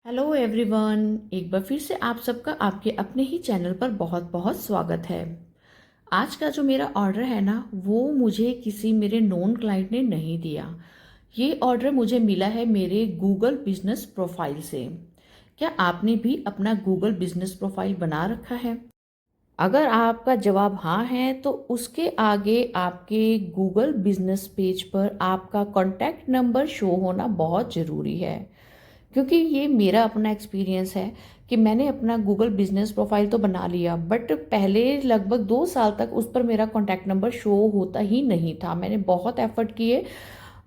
Hello everyone, एक बार फिर से आप सबका आपके अपने ही चैनल पर बहुत बहुत स्वागत है। आज का जो मेरा ऑर्डर है ना, वो मुझे किसी मेरे नोन क्लाइंट ने नहीं दिया। ये ऑर्डर मुझे मिला है मेरे गूगल बिजनेस प्रोफाइल से। क्या आपने भी अपना गूगल बिजनेस प्रोफाइल बना रखा है? अगर आपका जवाब हाँ है तो उसके आगे आपके गूगल बिजनेस पेज पर आपका कॉन्टैक्ट नंबर शो होना बहुत ज़रूरी है। क्योंकि ये मेरा अपना एक्सपीरियंस है कि मैंने अपना गूगल बिजनेस प्रोफाइल तो बना लिया, बट पहले लगभग 2 साल तक उस पर मेरा कॉन्टैक्ट नंबर शो होता ही नहीं था। मैंने बहुत एफर्ट किए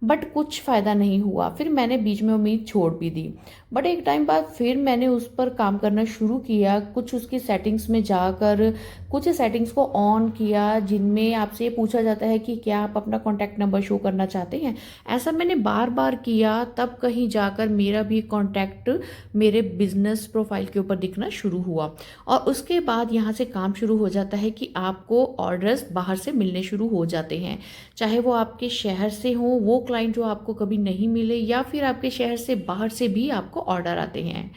बट कुछ फ़ायदा नहीं हुआ। फिर मैंने बीच में उम्मीद छोड़ भी दी। बट एक टाइम बाद फिर मैंने उस पर काम करना शुरू किया, कुछ उसकी सेटिंग्स में जाकर कुछ सेटिंग्स को ऑन किया जिनमें आपसे ये पूछा जाता है कि क्या आप अपना कॉन्टैक्ट नंबर शो करना चाहते हैं। ऐसा मैंने बार बार किया, तब कहीं जाकर मेरा भी कॉन्टैक्ट मेरे बिजनेस प्रोफाइल के ऊपर दिखना शुरू हुआ। और उसके बाद यहाँ से काम शुरू हो जाता है कि आपको ऑर्डर्स बाहर से मिलने शुरू हो जाते हैं, चाहे वो आपके शहर से हो, वो क्लाइंट जो आपको कभी नहीं मिले, या फिर आपके शहर से बाहर से भी आपको ऑर्डर आते हैं।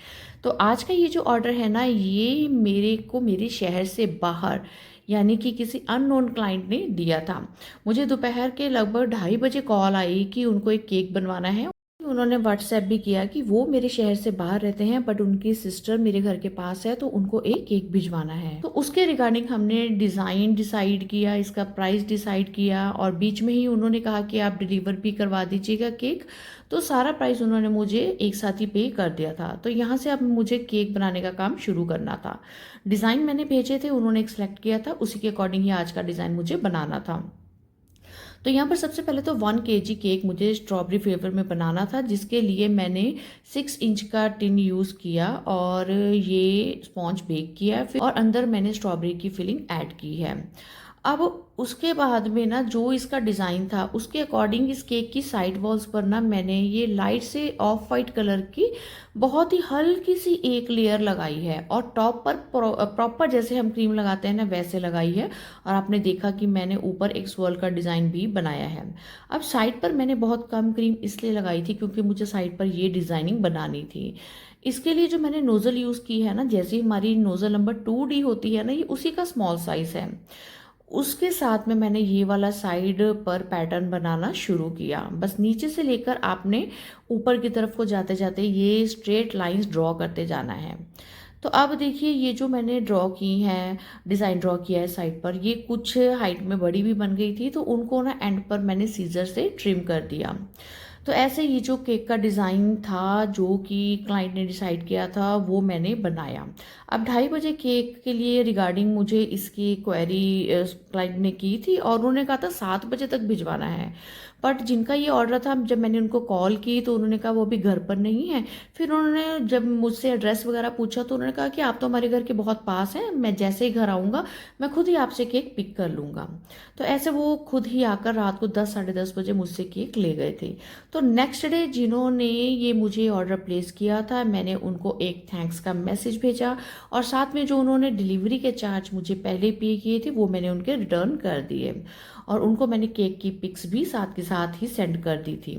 तो आज का ये जो ऑर्डर है ना, ये मेरे को मेरे शहर से बाहर यानी कि किसी अननोन क्लाइंट ने दिया था। मुझे दोपहर के लगभग 2:30 बजे कॉल आई कि उनको एक केक बनवाना है। उन्होंने व्हाट्सएप भी किया कि वो मेरे शहर से बाहर रहते हैं बट उनकी सिस्टर मेरे घर के पास है, तो उनको एक केक भिजवाना है। तो उसके रिगार्डिंग हमने डिज़ाइन डिसाइड किया, इसका प्राइस डिसाइड किया, और बीच में ही उन्होंने कहा कि आप डिलीवर भी करवा दीजिएगा केक। तो सारा प्राइस उन्होंने मुझे एक साथ ही पे कर दिया था। तो यहाँ से अब मुझे केक बनाने का काम शुरू करना था। डिज़ाइन मैंने भेजे थे, उन्होंने एक सेलेक्ट किया था, उसी के अकॉर्डिंग ही आज का डिज़ाइन मुझे बनाना था। तो यहाँ पर सबसे पहले तो 1 kg केक मुझे स्ट्रॉबेरी फ्लेवर में बनाना था, जिसके लिए मैंने 6 इंच का टिन यूज़ किया और ये स्पॉन्ज बेक किया, फिर और अंदर मैंने स्ट्रॉबेरी की फिलिंग ऐड की है। अब उसके बाद में ना, जो इसका डिज़ाइन था उसके अकॉर्डिंग इस केक की साइड वॉल्स पर ना मैंने ये लाइट से ऑफ वाइट कलर की बहुत ही हल्की सी एक लेयर लगाई है, और टॉप पर प्रॉपर जैसे हम क्रीम लगाते हैं ना, वैसे लगाई है। और आपने देखा कि मैंने ऊपर एक स्वर्ल का डिज़ाइन भी बनाया है। अब साइड पर मैंने बहुत कम क्रीम इसलिए लगाई थी क्योंकि मुझे साइड पर ये डिज़ाइनिंग बनानी थी। इसके लिए जो मैंने नोज़ल यूज़ की है ना, जैसे हमारी नोज़ल नंबर 2D होती है ना, ये उसी का स्मॉल साइज़ है। उसके साथ में मैंने ये वाला साइड पर पैटर्न बनाना शुरू किया। बस नीचे से लेकर आपने ऊपर की तरफ को जाते जाते ये स्ट्रेट लाइंस ड्रॉ करते जाना है। तो अब देखिए, ये जो मैंने ड्रॉ की है, डिज़ाइन ड्रॉ किया है साइड पर, ये कुछ हाइट में बड़ी भी बन गई थी, तो उनको ना एंड पर मैंने सीजर से ट्रिम कर दिया। तो ऐसे ये जो केक का डिज़ाइन था जो कि क्लाइंट ने डिसाइड किया था, वो मैंने बनाया। अब 2:30 बजे केक के लिए रिगार्डिंग मुझे इसकी क्वेरी क्लाइंट ने की थी, और उन्होंने कहा था 7 बजे तक भिजवाना है। बट जिनका ये ऑर्डर था, जब मैंने उनको कॉल की तो उन्होंने कहा वो अभी घर पर नहीं है। फिर उन्होंने जब मुझसे एड्रेस वगैरह पूछा तो उन्होंने कहा कि आप तो हमारे घर के बहुत पास हैं, मैं जैसे ही घर आऊँगा मैं खुद ही आपसे केक पिक कर लूँगा। तो ऐसे वो खुद ही आकर रात को 10 साढ़े 10 बजे मुझसे केक ले गए थे। तो नेक्स्ट डे जिन्होंने ये मुझे ऑर्डर प्लेस किया था, मैंने उनको एक थैंक्स का मैसेज भेजा, और साथ में जो उन्होंने डिलीवरी के चार्ज मुझे पहले पे किए थे वो मैंने उनके रिटर्न कर दिए, और उनको मैंने केक की पिक्स भी साथ के साथ ही सेंड कर दी थी।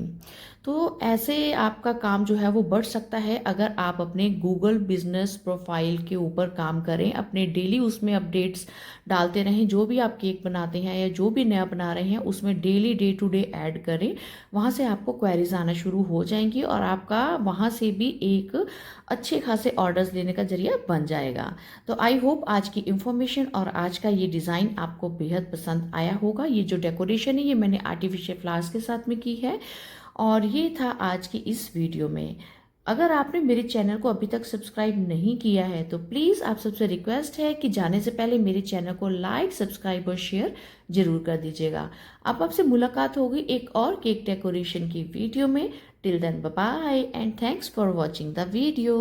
तो ऐसे आपका काम जो है वो बढ़ सकता है अगर आप अपने गूगल बिजनेस प्रोफाइल के ऊपर काम करें, अपने डेली उसमें अपडेट्स डालते रहें। जो भी आप केक बनाते हैं या जो भी नया बना रहे हैं, उसमें daily day to day add करें। वहाँ से आपको क्वेरीज आना शुरू हो जाएंगी, और आपका वहाँ से भी एक अच्छे खासे ऑर्डर्स लेने का जरिया बन जाएगा। तो आई होप आज की इन्फॉर्मेशन और आज का ये डिज़ाइन आपको बेहद पसंद आया होगा। ये जो डेकोरेशन है ये मैंने आर्टिफिशियल फ्लावर्स के साथ में की है, और ये था आज की इस वीडियो में। अगर आपने मेरे चैनल को अभी तक सब्सक्राइब नहीं किया है तो प्लीज़ आप सबसे रिक्वेस्ट है कि जाने से पहले मेरे चैनल को लाइक, सब्सक्राइब और शेयर जरूर कर दीजिएगा। अब आपसे मुलाकात होगी एक और केक डेकोरेशन की वीडियो में। Till then bye bye and thanks for watching the video.